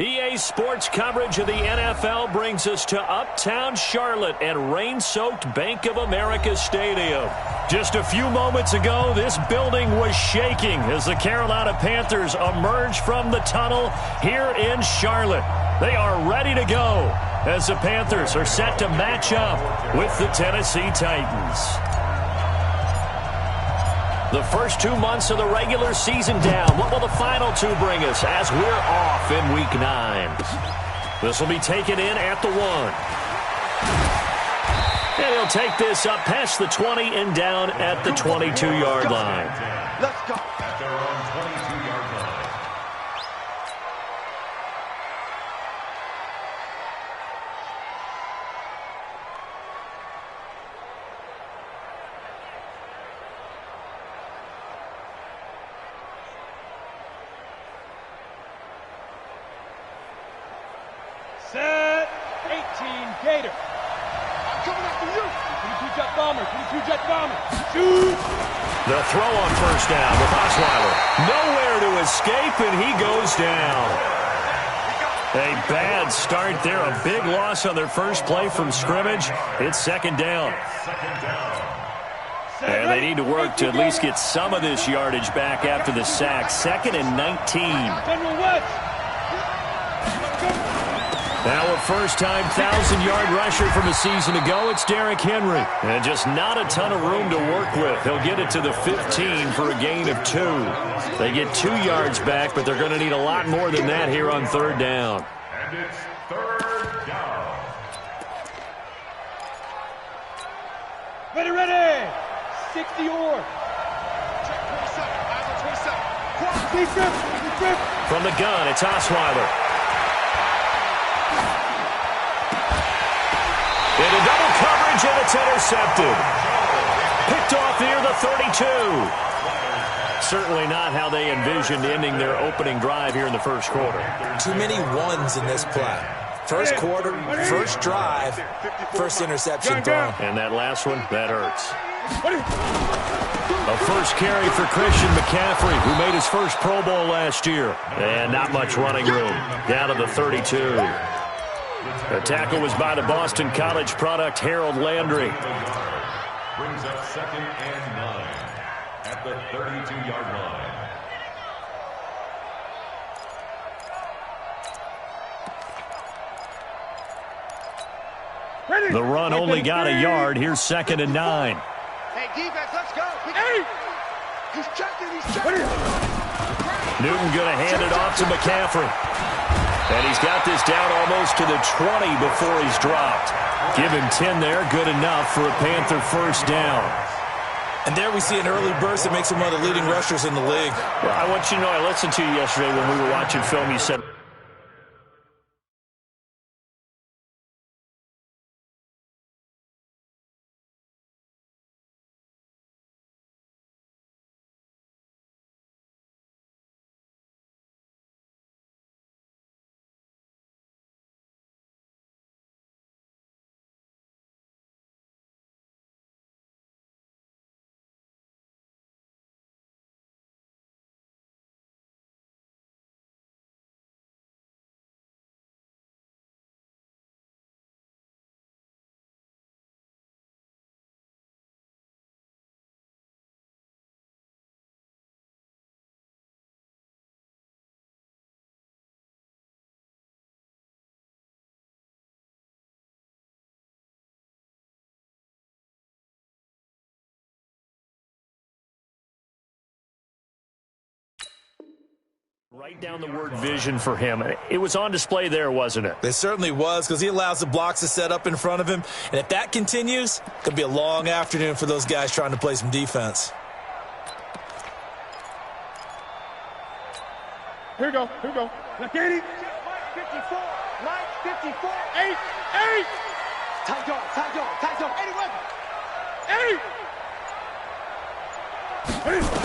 EA Sports coverage of the NFL brings us to Uptown Charlotte at rain-soaked Bank of America Stadium. Just a few moments ago, this building was shaking as the Carolina Panthers emerged from the tunnel here in Charlotte. They are ready to go as the Panthers are set to match up with the Tennessee Titans. The first 2 months of the regular season down. What will the final two bring us as we're off in Week 9? This will be taken in at the 1. And he'll take this up past the 20 and down at the 22-yard line. Let's go. At their own 22-yard line. Set, 18, Gator. I'm coming after you. 22-jet bomber, 22-jet bomber. Shoot. The throw on first down with Osweiler. Nowhere to escape, and he goes down. A bad start there. A big loss on their first play from scrimmage. It's second down. And they need to work to at least get some of this yardage back after the sack. 2nd and 19. General West. Now a first-time 1,000-yard rusher from a season ago, it's Derrick Henry. And just not a ton of room to work with. He'll get it to the 15 for a gain of 2. They get 2 yards back, but they're going to need a lot more than that here on third down. And it's third down. Ready. 60 or. Check 27. From the gun, it's Osweiler. Into double coverage, and it's intercepted. Picked off near the 32. Certainly not how they envisioned ending their opening drive here in the first quarter. Too many ones in this play. First quarter, first drive, first interception thrown. And that last one, that hurts. A first carry for Christian McCaffrey, who made his first Pro Bowl last year. And not much running room. Down to the 32. The tackle was by the Boston College product, Harold Landry. Brings up 2nd and 9 at the 32-yard line. The run only got a yard. Here's 2nd and 9. Hey, defense, let's go. Hey. He's checking. Newton going to hand it off to McCaffrey. And he's got this down almost to the 20 before he's dropped. Give him 10 there. Good enough for a Panther first down. And there we see an early burst that makes him one of the leading rushers in the league. Well, I want you to know, I listened to you yesterday when we were watching film. You said Write down the word vision for him. It was on display there, wasn't it? It certainly was, because he allows the blocks to set up in front of him. And if that continues, it could be a long afternoon for those guys trying to play some defense. Here we go. Now, Katie. 54. Mike, 54. 8. Tight dog. 81. 8.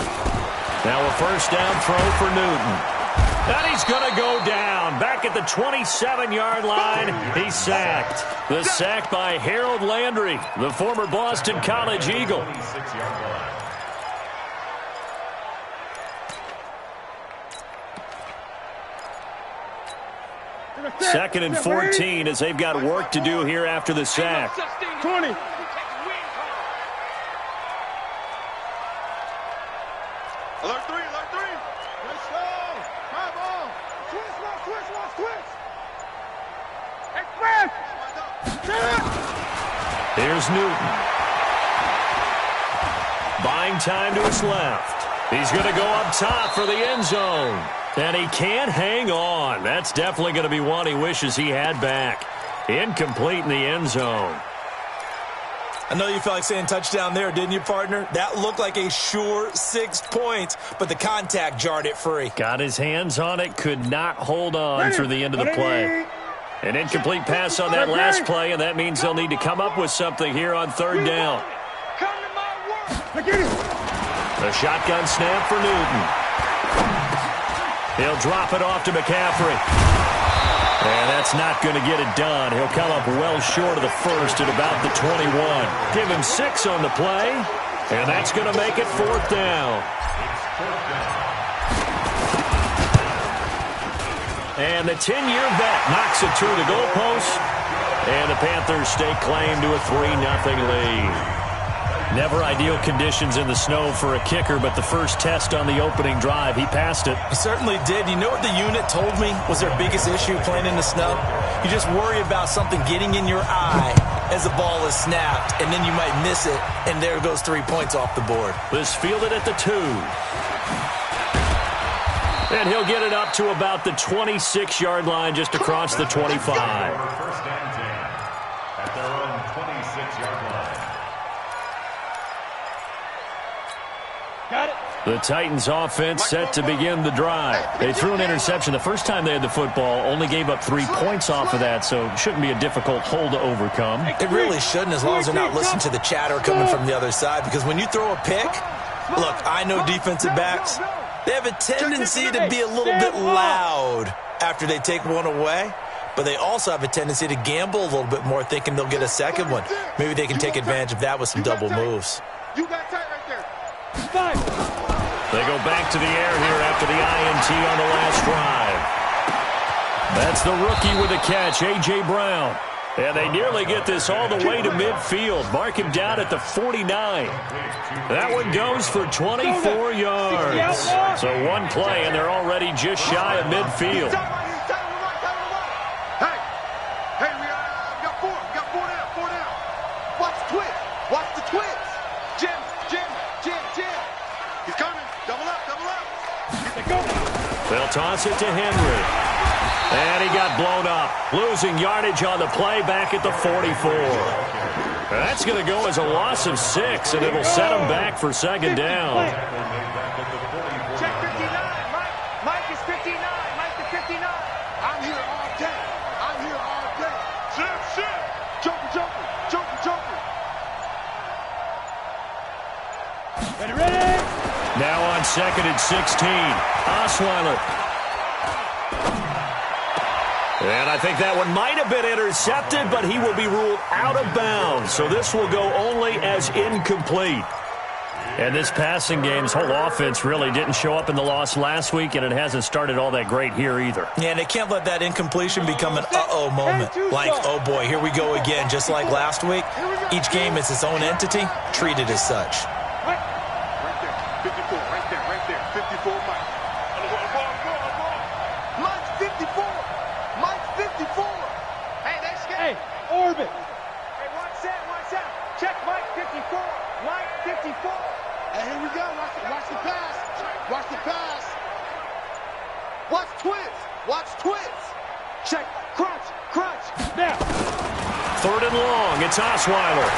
Now a first down throw for Newton. And he's going to go down. Back at the 27-yard line, he's sacked. The sack by Harold Landry, the former Boston College Eagle. 26-yard line. 2nd and 14 as they've got work to do here after the sack. 20. Alert 3, alert 3. Let's go. Come on. Twist. Express. Here's Newton. Buying time to his left. He's going to go up top for the end zone. And he can't hang on. That's definitely going to be one he wishes he had back. Incomplete in the end zone. I know you felt like saying touchdown there, didn't you, partner? That looked like a sure 6 points, but the contact jarred it free. Got his hands on it, could not hold on through the end of the play. An incomplete pass on that last play, and that means they'll need to come up with something here on 3rd down. The shotgun snap for Newton. He'll drop it off to McCaffrey. And that's not going to get it done. He'll come up well short of the first at about the 21. Give him 6 on the play, and that's going to make it 4th down. And the 10-year vet knocks it through the goalpost, and the Panthers stake claim to a 3-0 lead. Never ideal conditions in the snow for a kicker, but the first test on the opening drive, he passed it. He certainly did. You know what the unit told me was their biggest issue playing in the snow? You just worry about something getting in your eye as the ball is snapped, and then you might miss it, and there goes 3 points off the board. This fielded at the 2. And he'll get it up to about the 26-yard line just across the 25. First and 10 at their own 26-yard line. Got it. The Titans offense set to begin the drive. They threw an interception the first time they had the football, only gave up 3 points off of that, so it shouldn't be a difficult hole to overcome. It really shouldn't, as long as they're not listening to the chatter coming from the other side, because when you throw a pick, look, I know defensive backs, they have a tendency to be a little bit loud after they take one away, but they also have a tendency to gamble a little bit more, thinking they'll get a second one. Maybe they can take advantage of that with some double moves. You got tight right there. 5. They go back to the air here after the INT on the last drive. That's the rookie with the catch, A.J. Brown. And they nearly get this all the way to midfield. Mark him down at the 49. That one goes for 24 yards. So one play, and they're already just shy of midfield. Hey, we got 4. We got 4 down. Watch the twist. Watch the twist. Jim. He's coming. Double up. They'll toss it to Henry. And he got blown up. Losing yardage on the play back at the 44. That's going to go as a loss of 6, and it'll set them back for 2nd down. Check 59. Mike is 59. Mike is 59. I'm here all day. Sit. Jumper. Ready? Now on 2nd and 16. Osweiler. And I think that one might have been intercepted, but he will be ruled out of bounds. So this will go only as incomplete. And this passing game's whole offense really didn't show up in the loss last week, and it hasn't started all that great here either. Yeah, and they can't let that incompletion become an uh-oh moment. Like, oh boy, here we go again, just like last week. Each game is its own entity, treated as such. Right there. 54. Right there. 54 Mike. Mike's 54. Hey, they scared. Hey, orbit. Hey, watch that. Check Mike 54. Mike 54. Hey, here we go. Watch the pass. Watch twist. Check. Crunch. Now. 3rd and long. It's Osweiler.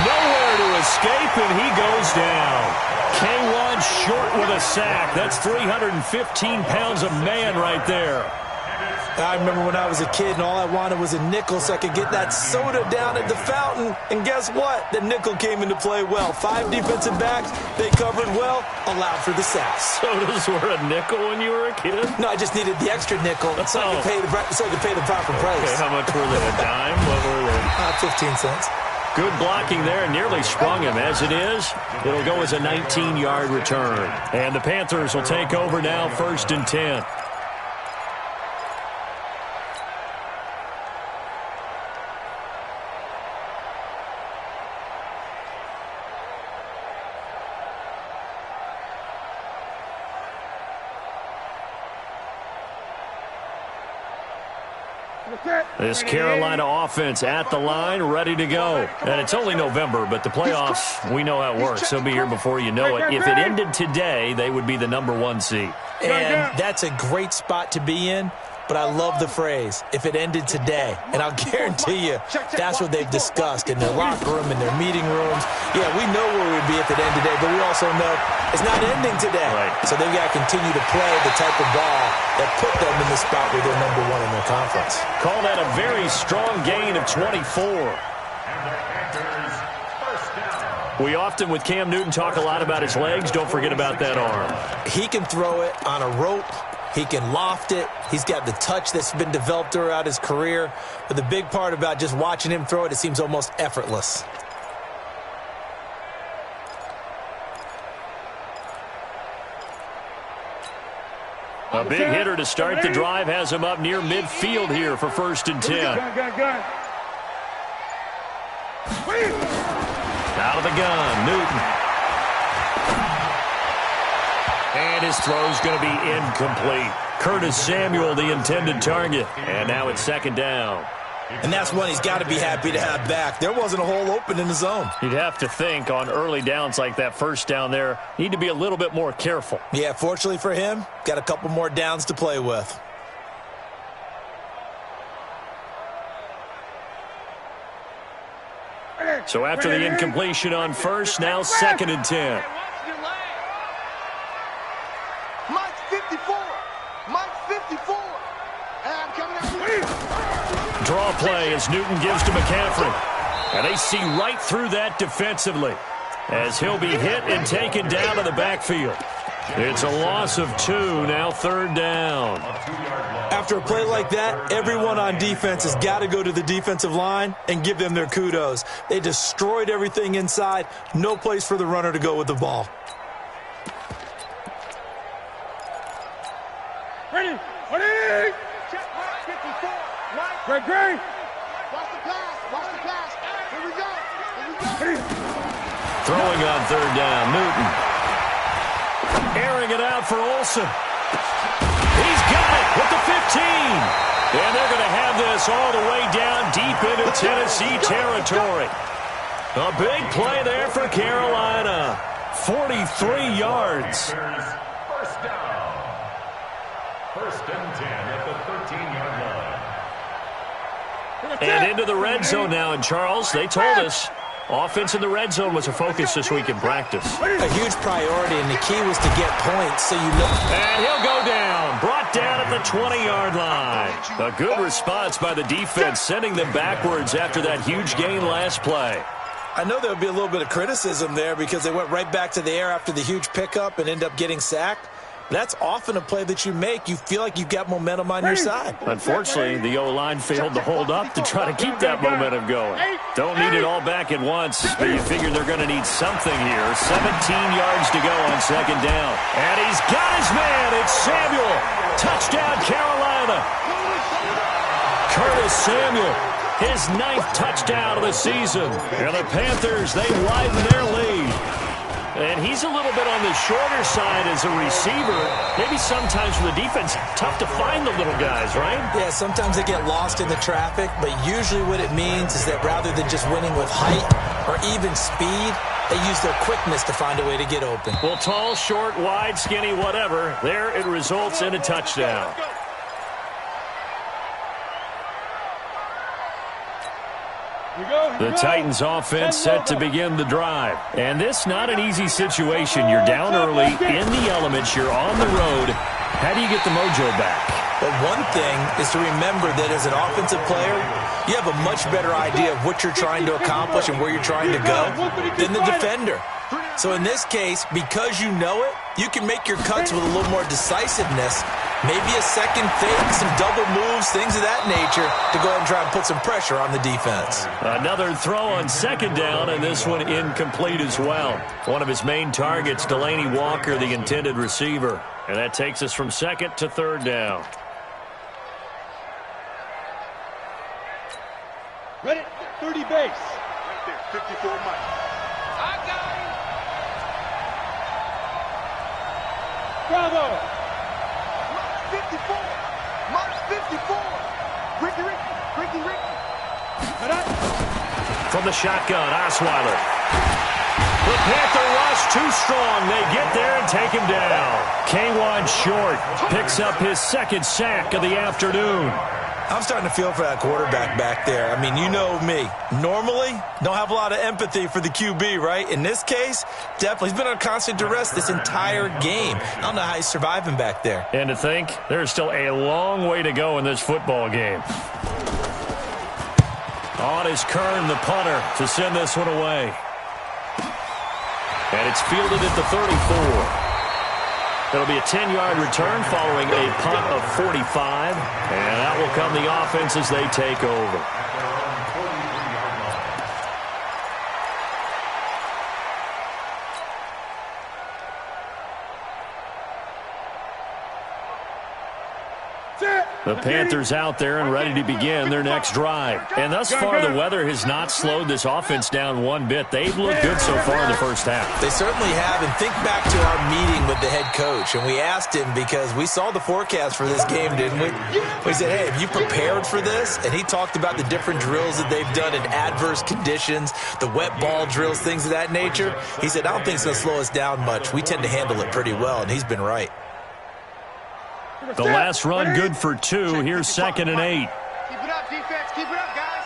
Nowhere to escape, and he goes down. K1 short with a sack. That's 315 pounds of man right there. I remember when I was a kid and all I wanted was a nickel so I could get that soda down at the fountain. And guess what? The nickel came into play well. 5 defensive backs, they covered well, allowed for the sacks. Sodas were a nickel when you were a kid? No, I just needed the extra nickel so I could pay the proper price. Okay, how much were they? A dime? What were they? 15 cents. Good blocking there, nearly sprung him. As it is, it'll go as a 19-yard return. And the Panthers will take over now, 1st and 10. This Carolina offense at the line, ready to go. And it's only November, but the playoffs, we know how it works. They'll be here before you know it. If it ended today, they would be the #1 seed. And that's a great spot to be in. But I love the phrase, if it ended today. And I'll guarantee you, that's what they've discussed in their locker room, in their meeting rooms. Yeah, we know where we'd be if it ended today, but we also know it's not ending today. Right. So they've got to continue to play the type of ball that put them in the spot where they're #1 in their conference. Call that a very strong gain of 24. We often, with Cam Newton, talk a lot about his legs. Don't forget about that arm. He can throw it on a rope. He can loft it. He's got the touch that's been developed throughout his career. But the big part about just watching him throw it, it seems almost effortless. A big hitter to start the drive has him up near midfield here for 1st and 10. Out of the gun, Newton. And his throw's going to be incomplete. Curtis Samuel, the intended target. And now it's 2nd down. And that's one he's got to be happy to have back. There wasn't a hole open in the zone. You'd have to think on early downs like that 1st down there, need to be a little bit more careful. Yeah, fortunately for him, got a couple more downs to play with. So after the incompletion on 1st, now 2nd and 10. Mike's 54. Mike's 54. And I'm coming out. Draw play as Newton gives to McCaffrey. And they see right through that defensively as he'll be hit and taken down to the backfield. It's a loss of 2, now 3rd down. After a play like that, everyone on defense has got to go to the defensive line and give them their kudos. They destroyed everything inside. No place for the runner to go with the ball. Ready. Ready. Check Mike 54. Mike. Great, great. Watch the pass. Watch the pass. Here we go. Here we go. Throwing on 3rd down, Newton. Airing it out for Olsen. He's got it with the 15. And they're going to have this all the way down deep into Tennessee territory. A big play there for Carolina. 43 yards. 1st down. 1st and 10 at the 13-yard line. And into the red zone now. And Charles, they told us offense in the red zone was a focus this week in practice. A huge priority, and the key was to get points so you know. And he'll go down. Brought down at the 20-yard line. A good response by the defense, sending them backwards after that huge gain last play. I know there'll be a little bit of criticism there because they went right back to the air after the huge pickup and end up getting sacked. That's often a play that you make. You feel like you've got momentum on your side. Unfortunately, the O-line failed to hold up to try to keep that momentum going. Don't need it all back at once, but you figure they're going to need something here. 17 yards to go on 2nd down. And he's got his man. It's Samuel. Touchdown, Carolina. Curtis Samuel, his 9th touchdown of the season. And the Panthers, they widen their lead. And he's a little bit on the shorter side as a receiver. Maybe sometimes for the defense, tough to find the little guys, right? Yeah, sometimes they get lost in the traffic, but usually what it means is that rather than just winning with height or even speed, they use their quickness to find a way to get open. Well, tall, short, wide, skinny, whatever, there it results in a touchdown. The Titans offense set to begin the drive. And this not an easy situation. You're down early, in the elements, you're on the road. How do you get the mojo back? But one thing is to remember that as an offensive player, you have a much better idea of what you're trying to accomplish and where you're trying to go than the defender. So in this case, because you know it, you can make your cuts with a little more decisiveness. Maybe a second fake, some double moves, things of that nature to go ahead and try and put some pressure on the defense. Another throw on 2nd down, and this one incomplete as well. One of his main targets, Delaney Walker, the intended receiver. And that takes us from 2nd to 3rd down. Ready? 30 base. Right there. 54 Mike. I got him. Bravo. 54. March 54. Ricky. From the shotgun, Osweiler. The Panther rush too strong. They get there and take him down. K1 Short picks up his second sack of the afternoon. I'm starting to feel for that quarterback back there. I mean, you know me. Normally, don't have a lot of empathy for the QB, right? In this case, definitely. He's been on constant duress this entire game. I don't know how he's surviving back there. And to think, there's still a long way to go in this football game. On is Kern, the punter, to send this one away. And it's fielded at the 34. It'll be a 10-yard return following a punt of 45. And that will come the offense as they take over. The Panthers out there and ready to begin their next drive. And thus far, the weather has not slowed this offense down one bit. They've looked good so far in the first half. They certainly have. And think back to our meeting with the head coach. And we asked him because we saw the forecast for this game, didn't we? We said, hey, have you prepared for this? And he talked about the different drills that they've done in adverse conditions, the wet ball drills, things of that nature. He said, I don't think it's going to slow us down much. We tend to handle it pretty well, and he's been right. The last run good for 2. Here's 2nd and 8. Keep it up, defense. Keep it up, guys.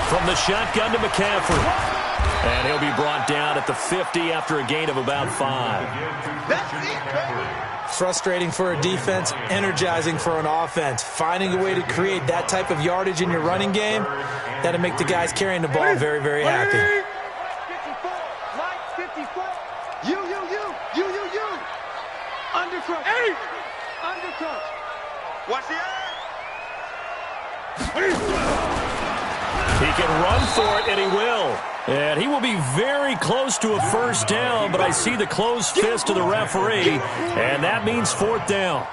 From the shotgun to McCaffrey. And he'll be brought down at the 50 after a gain of about 5. That's it, baby. Frustrating for a defense, energizing for an offense. Finding a way to create that type of yardage in your running game, that'll make the guys carrying the ball very, very happy. 54. Light 54. You. Undercut. Hey! Undercut. Watch the eye. He can run for it, and he will. And he will be very close to a first down, but I see the closed fist of the referee, and that means 4th down.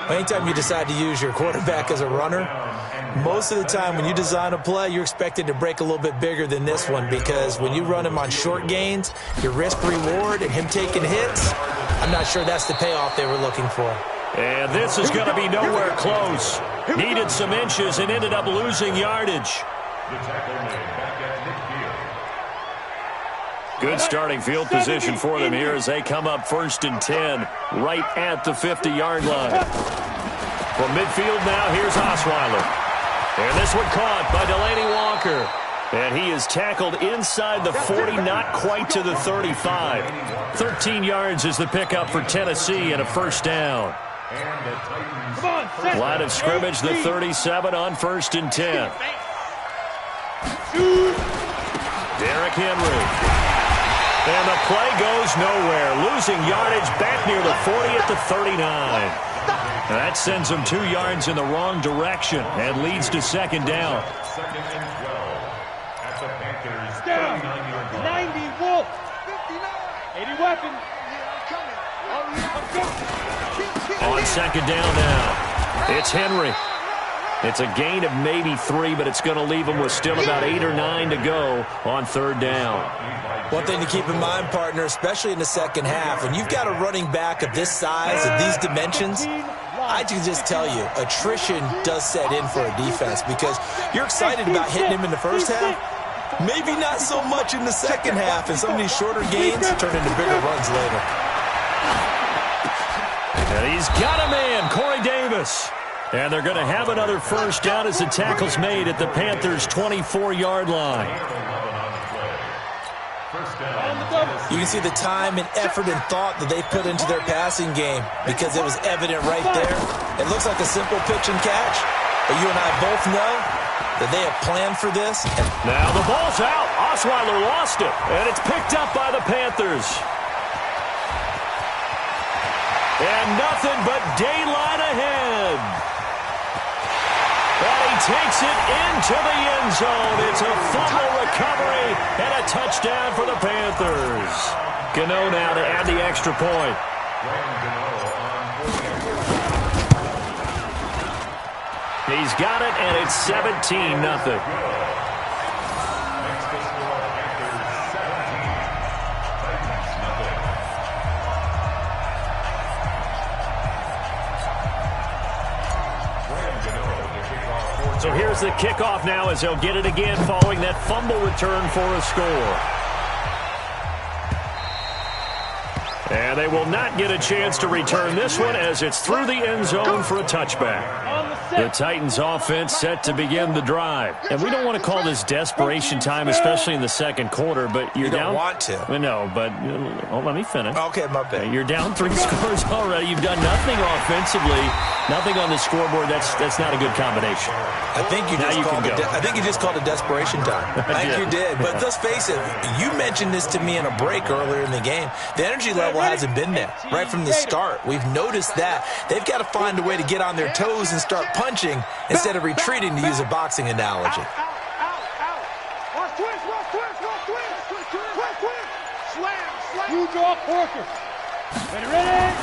Anytime you decide to use your quarterback as a runner, most of the time when you design a play, you're expected to break a little bit bigger than this one, because when you run him on short gains, your risk-reward and him taking hits, I'm not sure that's the payoff they were looking for. And this is going to be nowhere close. Needed some inches and ended up losing yardage. Good starting field position for them here as they come up 1st and 10, right at the 50-yard line. From midfield now, here's Osweiler. And this one caught by Delaney Walker. And he is tackled inside the 40, not quite to the 35. 13 yards is the pickup for Tennessee and a first down. Line of scrimmage, the 37 on 1st and 10. Derrick Henry. And the play goes nowhere. Losing yardage back near the 40 at the 39. And that sends him 2 yards in the wrong direction and leads to 2nd down. 90 Wolf. 80 weapon. On 2nd down now, it's Henry. It's a gain of maybe 3, but it's going to leave him with still about 8 or 9 to go on 3rd down. One thing to keep in mind, partner, especially in the second half, when you've got a running back of this size, of these dimensions, I can just tell you, attrition does set in for a defense, because you're excited about hitting him in the first half, maybe not so much in the second half, and some of these shorter gains turn into bigger runs later. And he's got a man, Corey Davis. And they're going to have another first down as the tackle's made at the Panthers' 24-yard line. You can see the time and effort and thought that they put into their passing game, because it was evident right there. It looks like a simple pitch and catch, but you and I both know that they have planned for this. Now the ball's out. Osweiler lost it, and it's picked up by the Panthers. And nothing but daylight ahead. And he takes it into the end zone. It's a fumble recovery and a touchdown for the Panthers. Gano now to add the extra point. He's got it, and it's 17-0. So here's the kickoff now as they'll get it again following that fumble return for a score. And they will not get a chance to return this one as it's through the end zone for a touchback. The Titans offense set to begin the drive. And we don't want to call this desperation time, especially in the second quarter, but you're down. You don't want to. No, but let me finish. Okay, my bad. You're down 3 scores already. You've done nothing offensively, nothing on the scoreboard. That's not a good combination. I think you just called it desperation time. I think you did. But let's face it, you mentioned this to me in a break earlier in the game. The energy level hasn't been there right from the start. We've noticed that. They've got to find a way to get on their toes and start punching instead of retreating, to use a boxing analogy. Huge off Porker. Ready?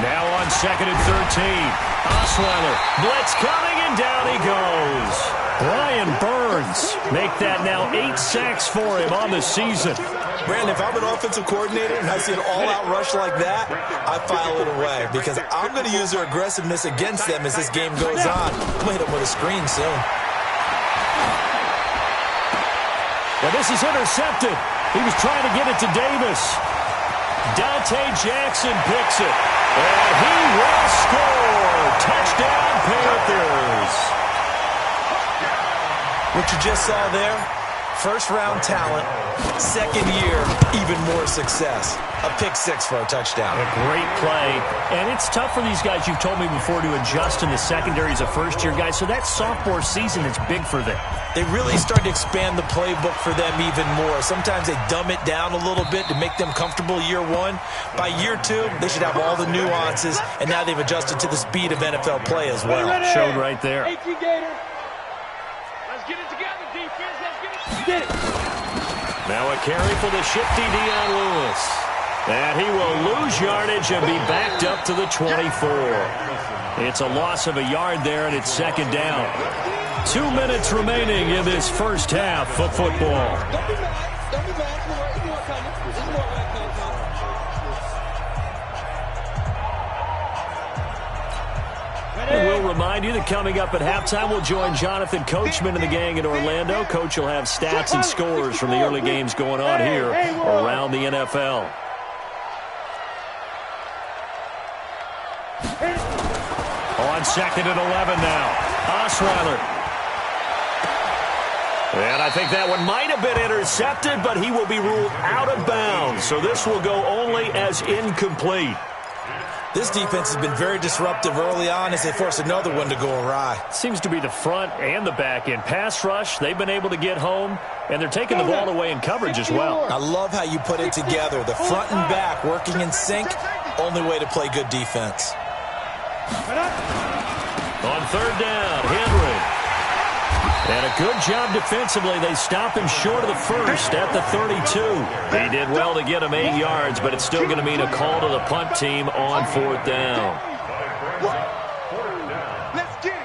Now on 2nd and 13. Osweiler, blitz coming, and down he goes. Brian Burns make that now 8 sacks for him on the season. Brandon, if I'm an offensive coordinator and I see an all-out rush like that, I file it away because I'm going to use their aggressiveness against them as this game goes on. I'm going to hit them with a screen soon. Well, this is intercepted. He was trying to get it to Davis. Dante Jackson picks it. And he will score. Touchdown, Panthers. What you just saw there, first-round talent, second year, even more success. A pick six for a touchdown. A great play. And it's tough for these guys, you've told me before, to adjust in the secondary as a first-year guy. So that sophomore season is big for them. They really start to expand the playbook for them even more. Sometimes they dumb it down a little bit to make them comfortable year one. By year two, they should have all the nuances, and now they've adjusted to the speed of NFL play as well. Showed right there. Let's get it together, defense. Let's get it. Now a carry for the shifty Dion Lewis. And he will lose yardage and be backed up to the 24. It's a loss of a yard there, and it's second down. 2 minutes remaining in this first half of football. Don't be mad. Don't be mad. There's more coming. There's more coming. And we'll remind you that coming up at halftime, we'll join Jonathan Coachman and the gang in Orlando. Coach will have stats and scores from the early games going on here around the NFL. On 2nd and 11 now. Osweiler. And I think that one might have been intercepted, but he will be ruled out of bounds. So this will go only as incomplete. This defense has been very disruptive early on as they force another one to go awry. Seems to be the front and the back end. Pass rush, they've been able to get home, and they're taking the ball away in coverage as well. I love how you put it together. The front and back working in sync, only way to play good defense. On 3rd down, Henry. And a good job defensively. They stop him short of the first at the 32. He did well to get him 8 yards, but it's still going to mean a call to the punt team on 4th down. Let's get it.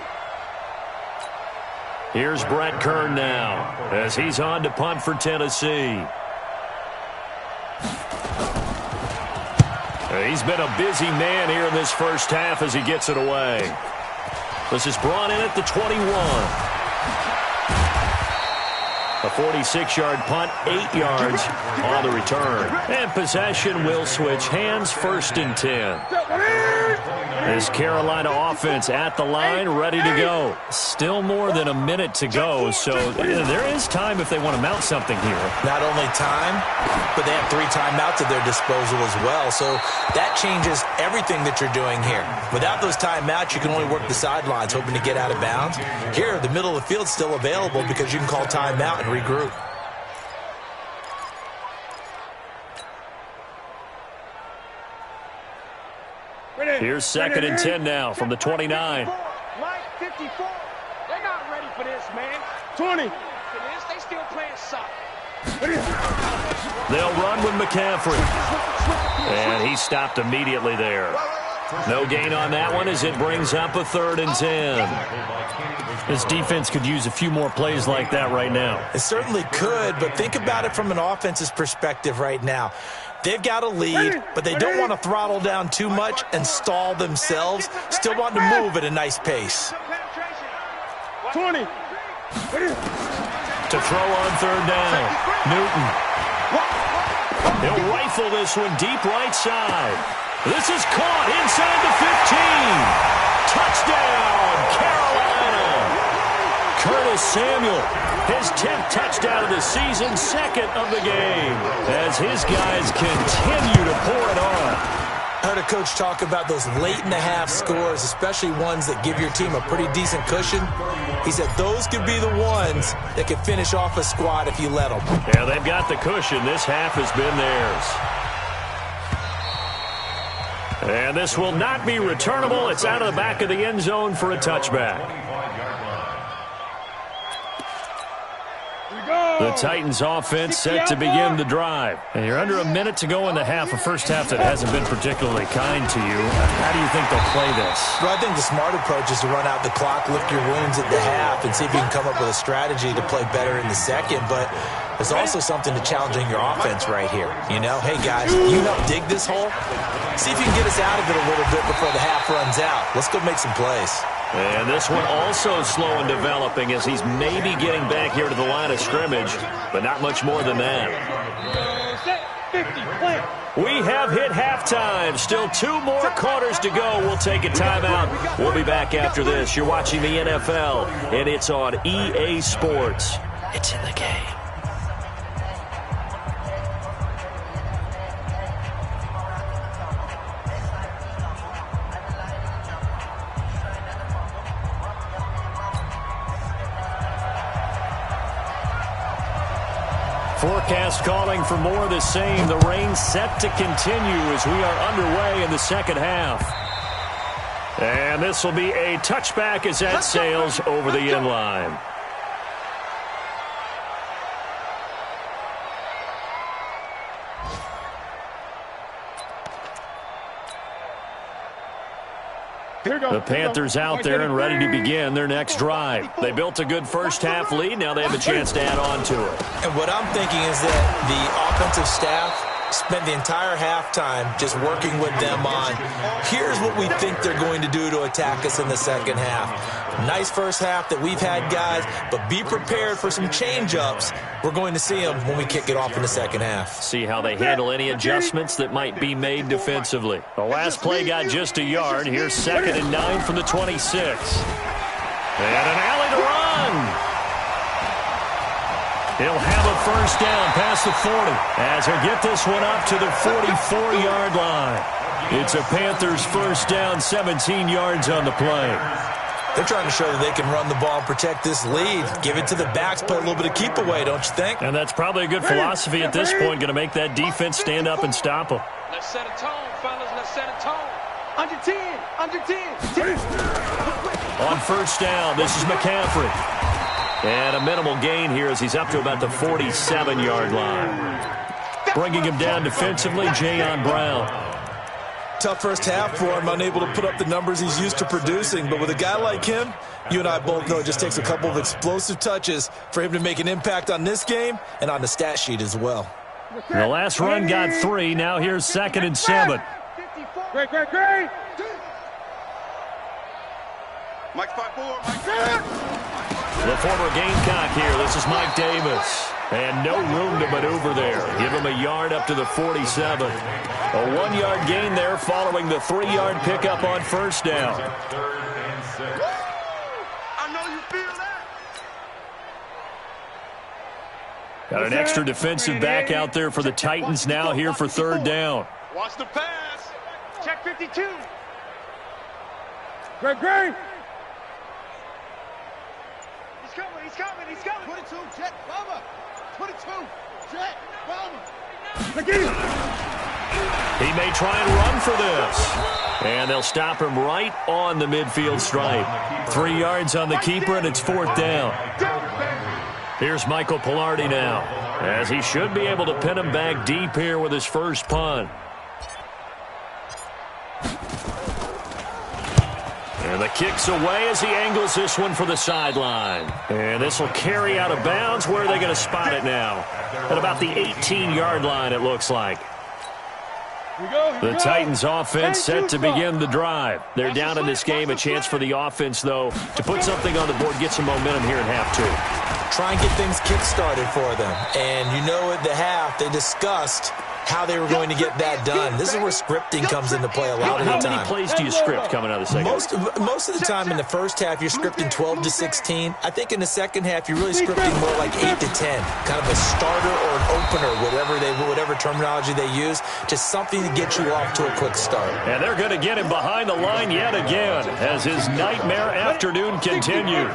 Here's Brett Kern now as he's on to punt for Tennessee. He's been a busy man here in this first half as he gets it away. This is brought in at the 21. A 46-yard punt, 8 yards on the return. And possession will switch hands, 1st and 10. This Carolina offense at the line, ready to go. Still more than a minute to go, so there is time if they want to mount something here. Not only time, but they have 3 timeouts at their disposal as well, so that changes everything that you're doing here. Without those timeouts, you can only work the sidelines, hoping to get out of bounds. Here, the middle of the field's still available because you can call timeout and regroup. Here's 2nd and 10 now from the 29. Line 54. They're not ready for this, man. 20. They still playing soft. They'll run with McCaffrey. And he stopped immediately there. No gain on that one as it brings up a 3rd and 10. This defense could use a few more plays like that right now. It certainly could, but think about it from an offense's perspective right now. They've got a lead, but they don't want to throttle down too much and stall themselves. Still want to move at a nice pace. 20. To throw on third down. Newton. He'll rifle this one deep right side. This is caught inside the 15. Touchdown, Carolina. Curtis Samuel, his 10th touchdown of the season, second of the game, as his guys continue to pour it on. I heard a coach talk about those late-in-the-half scores, especially ones that give your team a pretty decent cushion. He said those could be the ones that could finish off a squad if you let them. Yeah, they've got the cushion. This half has been theirs. And this will not be returnable. It's out of the back of the end zone for a touchback. The Titans offense set to begin the drive. And you're under a minute to go in the half, a first half that hasn't been particularly kind to you. How do you think they'll play this? Well, I think the smart approach is to run out the clock, lick your wounds at the half, and see if you can come up with a strategy to play better in the second. But there's also something to challenging your offense right here. You know, hey, guys, you help dig this hole? See if you can get us out of it a little bit before the half runs out. Let's go make some plays. And this one also slow in developing as he's maybe getting back here to the line of scrimmage, but not much more than that. We have hit halftime. Still 2 more quarters to go. We'll take a timeout. We'll be back after this. You're watching the NFL, and it's on EA Sports. It's in the game. Forecast calling for more of the same. The rain set to continue as we are underway in the second half. And this will be a touchback as that sails over the end line. The Panthers out there and ready to begin their next drive. They built a good first half lead. Now they have a chance to add on to it. And what I'm thinking is that the offensive staff spent the entire halftime just working with them on, here's what we think they're going to do to attack us in the second half. Nice first half that we've had, guys, but be prepared for some change-ups. We're going to see them when we kick it off in the second half. See how they handle any adjustments that might be made defensively. The last play got just a yard. Here's 2nd and 9 from the 26. And an alley to run. He'll have a first down past the 40 as he'll get this one up to the 44-yard line. It's a Panthers first down, 17 yards on the play. They're trying to show that they can run the ball and protect this lead. Give it to the backs, play a little bit of keep away, don't you think? And that's probably a good philosophy at this point, going to make that defense stand up and stop them. Let's set a tone, fellas. Let's set a tone. Under 10, under 10. On first down, this is McCaffrey. And a minimal gain here as he's up to about the 47-yard line. Bringing him down defensively, Jayon Brown. Tough first half for him, unable to put up the numbers he's used to producing. But with a guy like him, you and I both know it just takes a couple of explosive touches for him to make an impact on this game and on the stat sheet as well. The last run got 3. Now here's 2nd and 7. Great. Mike 5-4, Mike. The former Gamecock here. This is Mike Davis. And no room to maneuver there. Give him a yard up to the 47. A 1-yard gain there following the 3-yard pickup on first down. 3rd and 6. I know you feel that. Got an extra defensive back out there for the Titans now here for 3rd down. Watch the pass. Check 52. Great. He's coming. 22, jet, bomber. 22, jet, bomber. He may try and run for this. And they'll stop him right on the midfield stripe. 3 yards on the keeper, and it's 4th down. Here's Michael Pilardi now, as he should be able to pin him back deep here with his first punt. And the kick's away as he angles this one for the sideline. And this will carry out of bounds. Where are they going to spot it now? At about the 18-yard line, it looks like. The Titans offense set to begin the drive. They're down in this game. A chance for the offense, though, to put something on the board, get some momentum here in half 2. Try and get things kick-started for them. And you know at the half, they discussed how they were going to get that done. This is where scripting comes into play a lot of the time. How many plays do you script coming out of the second? Most of the time in the first half, you're scripting 12 to 16. I think in the second half, you're really scripting more like 8 to 10. Kind of a starter or an opener, whatever terminology they use. Just something to get you off to a quick start. And they're going to get him behind the line yet again as his nightmare afternoon continues.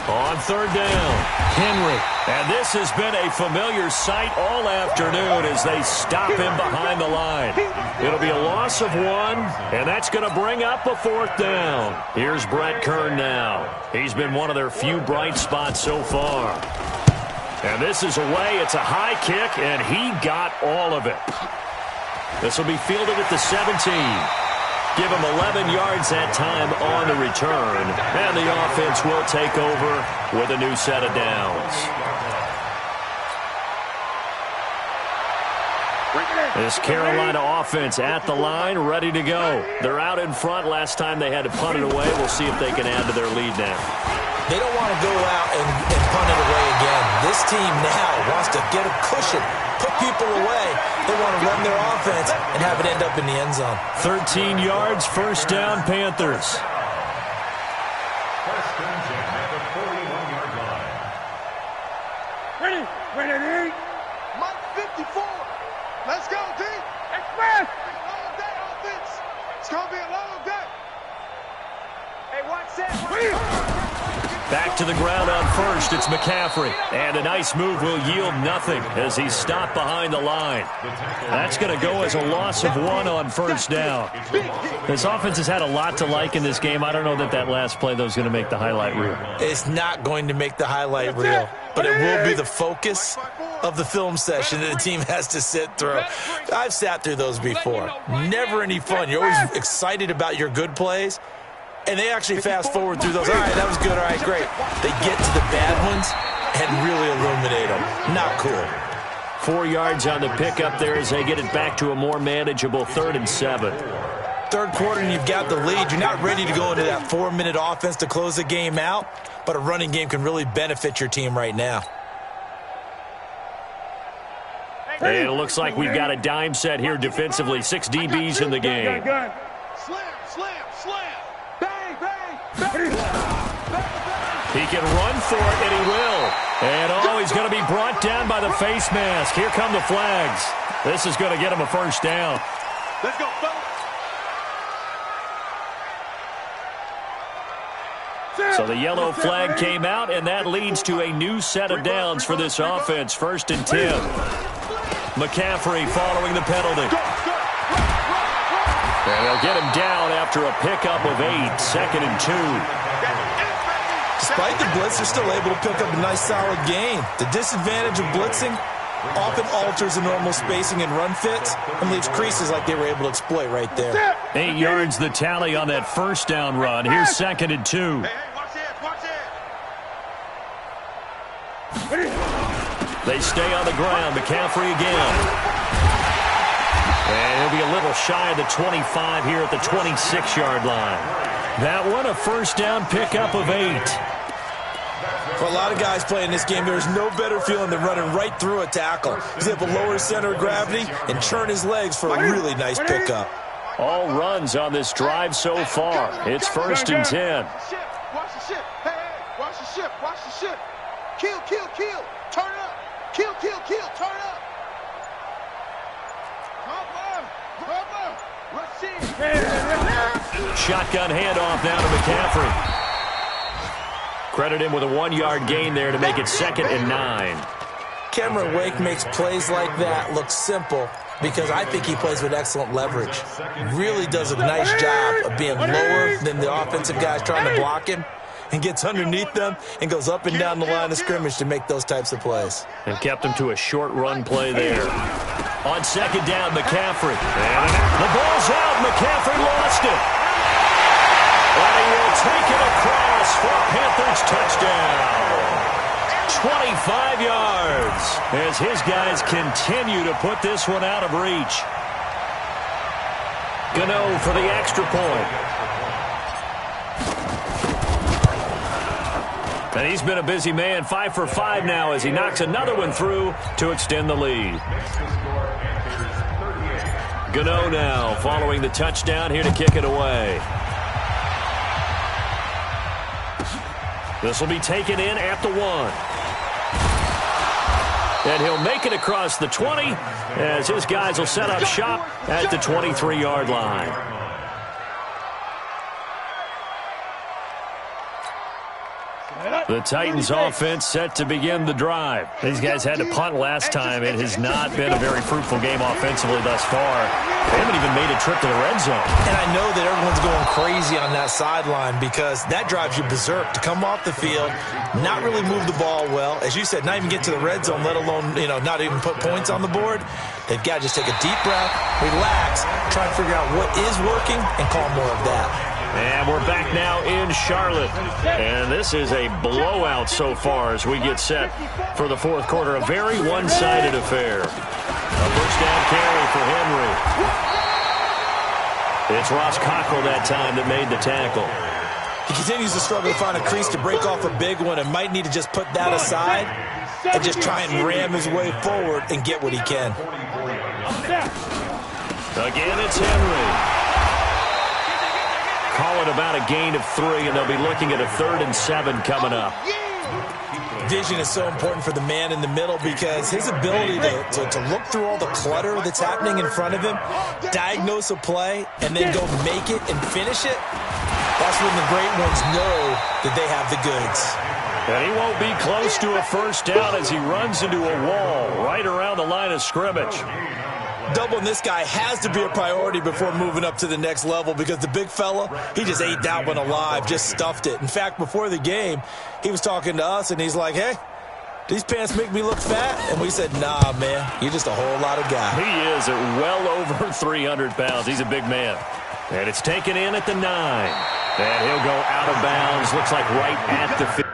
On third down, Henry. And this has been a familiar sight all afternoon as they stop him behind the line. It'll be a loss of 1, and that's going to bring up a 4th down. Here's Brett Kern now. He's been one of their few bright spots so far. And this is away. It's a high kick, and he got all of it. This will be fielded at the 17. Give him 11 yards that time on the return. And the offense will take over with a new set of downs. This Carolina offense at the line, ready to go. They're out in front. Last time they had to punt it away. We'll see if they can add to their lead now. They don't want to go out and punt it away again. This team now wants to get a cushion, put people away. They want to run their offense and have it end up in the end zone. 13 yards, first down, Panthers. First and 10 at the 41-yard line. Ready. Mike 54. Let's go, D. Express. Long day offense. It's going to be a long day. Hey, watch that. Back to the ground on first. It's McCaffrey. And a nice move will yield nothing as he's stopped behind the line. That's going to go as a loss of 1 on first down. This offense has had a lot to like in this game. I don't know that last play, though, is going to make the highlight reel. It's not going to make the highlight reel, but it will be the focus of the film session that the team has to sit through. I've sat through those before. Never any fun. You're always excited about your good plays. And they actually fast forward through those. All right, that was good. All right, great. They get to the bad ones and really illuminate them. Not cool. 4 yards on the pickup there as they get it back to a more manageable 3rd and 7. Third quarter and you've got the lead. You're not ready to go into that 4-minute offense to close the game out, but a running game can really benefit your team right now. And it looks like we've got a dime set here defensively. 6 DBs in the game. Slam. Bang. He can run for it, and he will. And, he's going to be brought down by the face mask. Here come the flags. This is going to get him a first down. Let's go, fellas. So the yellow flag came out, and that leads to a new set of downs for this offense. 1st and 10. McCaffrey following the penalty. And they'll get him down after a pickup of 8. 2nd and 2. Despite the blitz, they're still able to pick up a nice, solid gain. The disadvantage of blitzing often alters the normal spacing and run fits and leaves creases like they were able to exploit right there. 8 yards the tally on that first down run. Here's 2nd and 2. They stay on the ground. McCaffrey again. And he'll be a little shy of the 25 here at the 26-yard line. That one a first down pickup of 8. For a lot of guys playing this game, there's no better feeling than running right through a tackle. He's able to lower his center of gravity and churn his legs for a really nice pickup. All runs on this drive so far. It's 1st and 10. Watch the ship. Hey, watch the ship. Watch the ship. Kill. Turn up. Kill. Turn up. Come on. Let's see. Shotgun handoff now to McCaffrey. Credit him with a 1-yard gain there to make it 2nd and 9. Cameron Wake makes plays like that look simple because I think he plays with excellent leverage. Really does a nice job of being lower than the offensive guys trying to block him and gets underneath them and goes up and down the line of scrimmage to make those types of plays. And kept him to a short run play there. On 2nd down, McCaffrey. And the ball's out. McCaffrey lost it. And he will take it across for a Panthers touchdown. 25 yards as his guys continue to put this one out of reach. Gano for the extra point. And he's been a busy man, 5 for 5 now as he knocks another one through to extend the lead. Gano now following the touchdown here to kick it away. This will be taken in at the 1. And he'll make it across the 20 as his guys will set up shop at the 23-yard line. The Titans offense set to begin the drive. These guys had to punt last time. It has not been a very fruitful game offensively thus far. They haven't even made a trip to the red zone. And I know that everyone's going crazy on that sideline because that drives you berserk to come off the field, not really move the ball well. As you said, not even get to the red zone, let alone, not even put points on the board. They've got to just take a deep breath, relax, try to figure out what is working, and call more of that. And we're back now in Charlotte. And this is a blowout so far as we get set for the fourth quarter. A very one-sided affair. A first down carry for Henry. It's Ross Cockrell that time that made the tackle. He continues to struggle to find a crease to break off a big one and might need to just put that aside and just try and ram his way forward and get what he can. Again, it's Henry. Call it about a gain of 3, and they'll be looking at a 3rd and 7 coming up. Vision is so important for the man in the middle because his ability to look through all the clutter that's happening in front of him, diagnose a play, and then go make it and finish it, that's when the great ones know that they have the goods. And he won't be close to a first down as he runs into a wall right around the line of scrimmage. Doubling this guy has to be a priority before moving up to the next level because the big fella, he just ate that one alive, just stuffed it. In fact, before the game, he was talking to us, and he's like, hey, these pants make me look fat? And we said, nah, man, you're just a whole lot of guy. He is at well over 300 pounds. He's a big man. And it's taken in at the 9. And he'll go out of bounds, looks like right at the 50.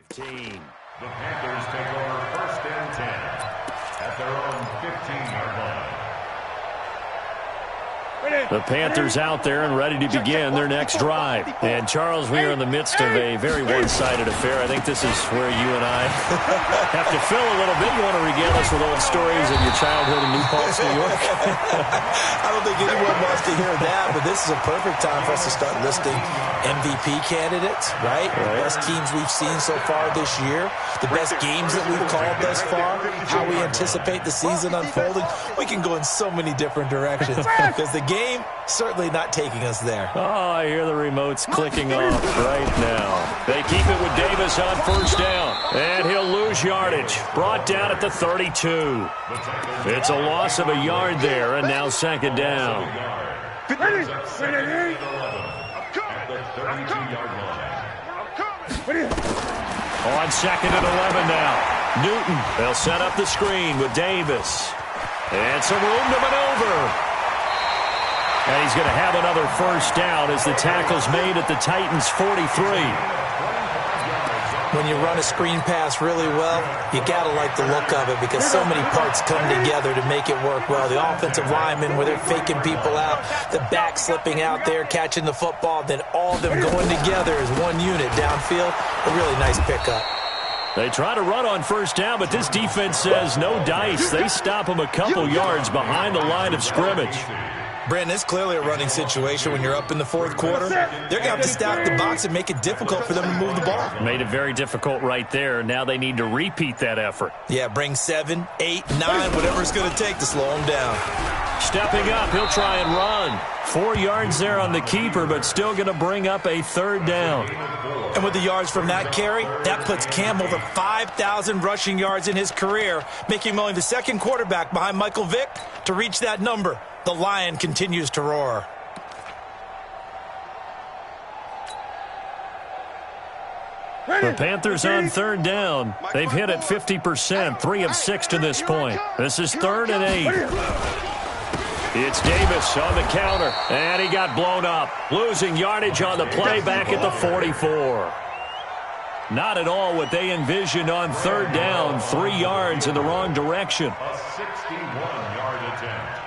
The Panthers take over 1st and 10 at their own 15-yard line. The Panthers out there and ready to begin their next drive. And, Charles, we are in the midst of a very one-sided affair. I think this is where you and I have to fill a little bit. You want to regale us with old stories of your childhood in New Paltz, New York? I don't think anyone wants to hear that, but this is a perfect time for us to start listing MVP candidates, right? The best teams we've seen so far this year, the best games that we've called thus far, how we anticipate the season unfolding. We can go in so many different directions because the game certainly not taking us there. Oh, I hear the remotes clicking off right now. They keep it with Davis on first down, and he'll lose yardage. Brought down at the 32. It's a loss of a yard there, and now 2nd down. On 2nd and 11 now. Newton, they'll set up the screen with Davis. And some room to maneuver. And he's going to have another first down as the tackle's made at the Titans' 43. When you run a screen pass really well, you got to like the look of it because so many parts come together to make it work well. The offensive linemen, where they're faking people out, the back slipping out there, catching the football, then all of them going together as one unit downfield. A really nice pickup. They try to run on first down, but this defense says no dice. They stop them a couple yards behind the line of scrimmage. Brandon, it's clearly a running situation when you're up in the fourth quarter. They're going to have to stack the box and make it difficult for them to move the ball. Made it very difficult right there. Now they need to repeat that effort. Yeah, bring 7, 8, 9, whatever it's going to take to slow them down. Stepping up, he'll try and run. 4 yards there on the keeper, but still going to bring up a third down. And with the yards from that carry, that puts Cam over 5,000 rushing yards in his career, making him only the second quarterback behind Michael Vick to reach that number. The Lion continues to roar. The Panthers on third down. They've hit it 50%, 3 of 6 to this point. This is 3rd and 8. It's Davis on the counter, and he got blown up. Losing yardage on the play back at the 44. Not at all what they envisioned on third down. 3 yards in the wrong direction. A 61-yard attempt.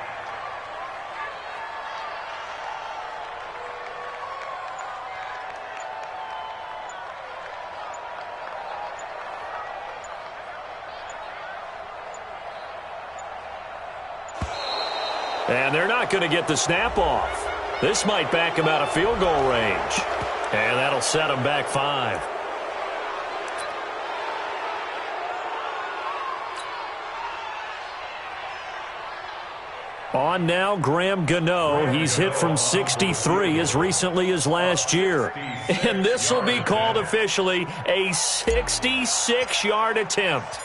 And they're not going to get the snap off. This might back him out of field goal range. And that'll set him back 5. On now, Graham Gano. He's hit from 63 as recently as last year. And this will be called officially a 66-yard attempt.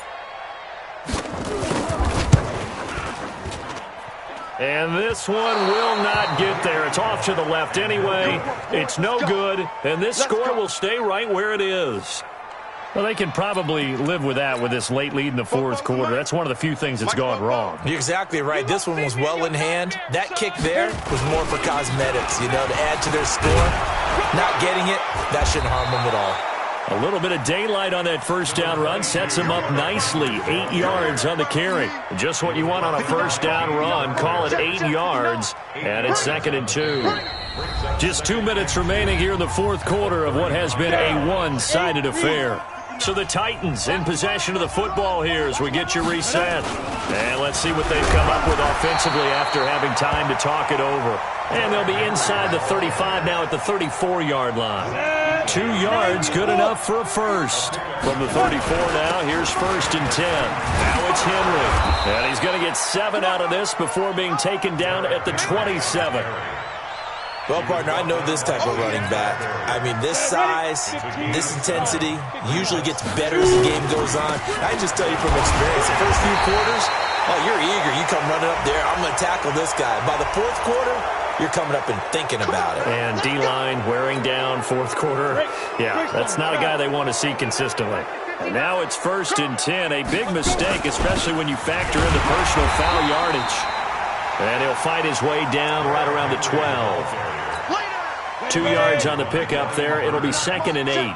And this one will not get there. It's off to the left anyway. It's no good, and this score will stay right where it is. Well, they can probably live with that with this late lead in the fourth quarter. That's one of the few things that's gone wrong. You're exactly right. This one was well in hand. That kick there was more for cosmetics, to add to their score. Not getting it, that shouldn't harm them at all. A little bit of daylight on that first down run sets him up nicely. 8 yards on the carry. Just what you want on a first down run. Call it 8 yards, and it's 2nd and 2. Just 2 minutes remaining here in the fourth quarter of what has been a one-sided affair. So the Titans in possession of the football here as we get you reset. And let's see what they've come up with offensively after having time to talk it over. And they'll be inside the 35 now at the 34-yard line. 2 yards, good enough for a first. From the 34 now, here's 1st and 10. Now it's Henry. And he's going to get 7 out of this before being taken down at the 27. Well, partner, I know this type of running back. I mean, this size, this intensity usually gets better as the game goes on. I just tell you from experience, the first few quarters, oh, you're eager. You come running up there, I'm going to tackle this guy. By the fourth quarter, you're coming up and thinking about it. And D-line wearing down fourth quarter. Yeah, that's not a guy they want to see consistently. And now it's 1st and 10. A big mistake, especially when you factor in the personal foul yardage. And he'll fight his way down right around the 12. 2 yards on the pickup there. It'll be 2nd and 8. A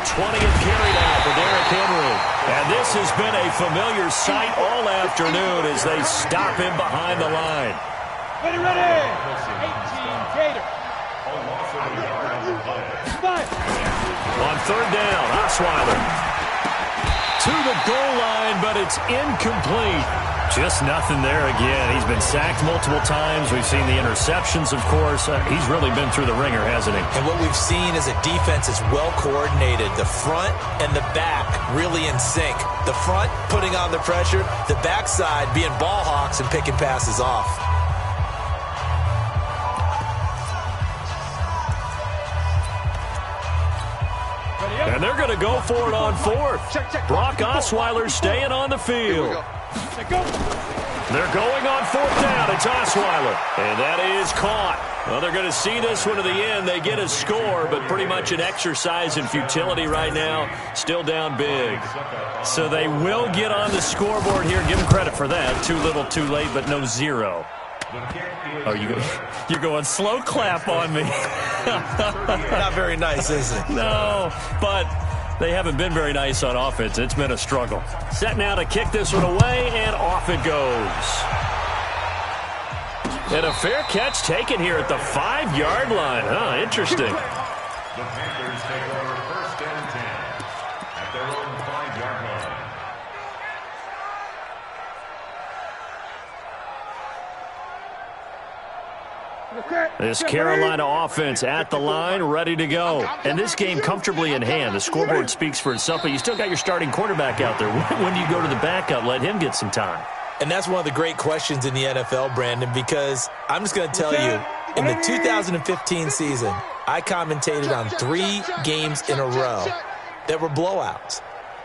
20th carry now for Derrick Henry. And this has been a familiar sight all afternoon as they stop him behind the line. Ready, 18 Gator. On third down, Osweiler to the goal line, but it's incomplete. Just nothing there again. He's been sacked multiple times. We've seen the interceptions, of course. He's really been through the ringer, hasn't he? And what we've seen is a defense is well coordinated. The front and the back really in sync. The front putting on the pressure. The backside being ball hawks and picking passes off. And they're going to go for it on 4th. Brock Osweiler staying on the field. They're going on 4th down. It's Osweiler. And that is caught. Well, they're going to see this one to the end. They get a score, but pretty much an exercise in futility right now. Still down big. So they will get on the scoreboard here. Give them credit for that. Too little, too late, but no 0. Oh, you're going slow clap on me. Not very nice, is it? No, but they haven't been very nice on offense. It's been a struggle. Set now to kick this one away, and off it goes. And a fair catch taken here at the 5-yard line. Huh, interesting. The Panthers take over 1st and 10 at their own 5-yard line. This Carolina offense at the line, ready to go. And this game comfortably in hand. The scoreboard speaks for itself, but you still got your starting quarterback out there. When do you go to the backup? Let him get some time. And that's one of the great questions in the NFL, Brandon, because I'm just going to tell you, in the 2015 season, I commentated on 3 games in a row that were blowouts.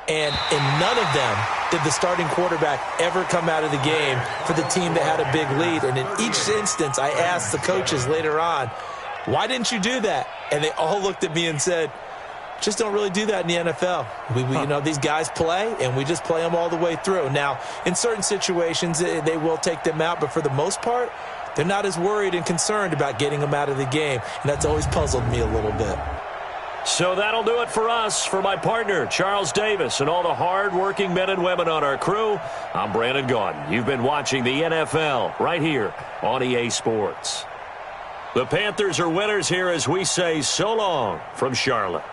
And in none of them did the starting quarterback ever come out of the game for the team that had a big lead. And in each instance, I asked the coaches later on, why didn't you do that? And they all looked at me and said, just don't really do that in the NFL. You know, these guys play, and we just play them all the way through. Now, in certain situations, they will take them out, but for the most part, they're not as worried and concerned about getting them out of the game. And that's always puzzled me a little bit. So that'll do it for us. For my partner, Charles Davis, and all the hard-working men and women on our crew, I'm Brandon Gaudin. You've been watching the NFL right here on EA Sports. The Panthers are winners here as we say so long from Charlotte.